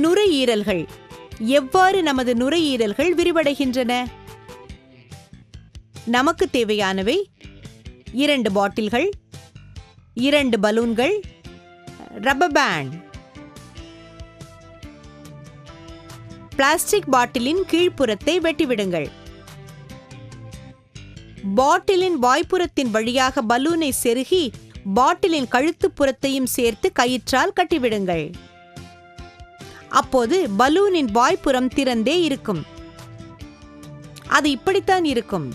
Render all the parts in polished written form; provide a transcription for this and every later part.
நுரையீரல்கள். எவ்வாறு நமது நுரையீரல்கள் விரிவடைகின்றன? நமக்கு தேவையானவை 2 பாட்டில்கள், 2 பலூன்கள், ரப்பர் பேண்ட். பிளாஸ்டிக் பாட்டிலின் கீழ்ப்புறத்தை வெட்டிவிடுங்கள். பாட்டிலின் வாய்ப்புறத்தின் வழியாக பலூனை செருகி பாட்டிலின் கழுத்துப்புறத்தையும் சேர்த்து கயிற்றால் கட்டிவிடுங்கள். அப்போது பலூனின் வாய்ப்புறம் திறந்தே இருக்கும். அது இப்படித்தான் இருக்கும்.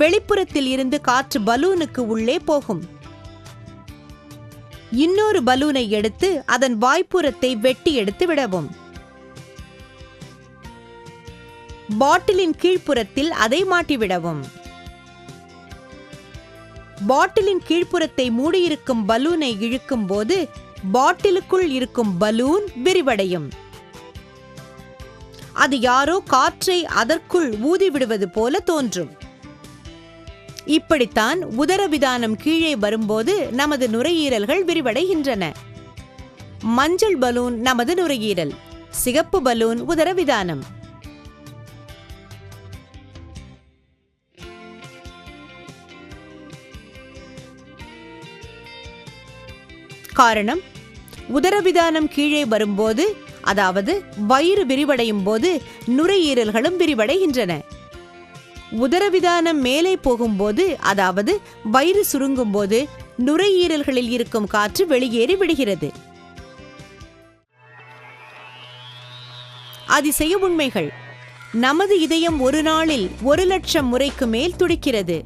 வெளிப்புறத்தில் இருந்து காற்று பலூனுக்கு உள்ளே போகும். இன்னொரு பலூனை எடுத்து அதன் வாய்ப்புறத்தை வெட்டி எடுத்து விடவும். பாட்டிலின் கீழ்ப்புறத்தில் அதை மாட்டிவிடவும். பாட்டிலின் கீழ்ப்புறத்தை மூடியிருக்கும் பலூனை இழுக்கும் போது பாட்டிலுக்குள் இருக்கும் பலூன் விரிவடையும். அது யாரோ காற்றை அதற்குள் ஊதிவிடுவது போல தோன்றும். இப்படித்தான் உதரவிதானம் கீழே வரும்போது நமது நுரையீரல்கள் விரிவடைகின்றன. மஞ்சள் பலூன் நமது நுரையீரல், சிகப்பு பலூன் உதரவிதானம். காரணம், உதரவிதானம் கீழே வரும்போது, அதாவது வயிறு விரிவடையும் போது நுரையீரல்களும் விரிவடைகின்றன. உதரவிதானம் மேலே போகும்போது, அதாவது வயிறு சுருங்கும் போது நுரையீரல்களில் இருக்கும் காற்று வெளியேறி விடுகிறது. அதிசய உண்மைகள். நமது இதயம் ஒரு நாளில் 1,00,000 முறைக்கு மேல் துடிக்கிறது.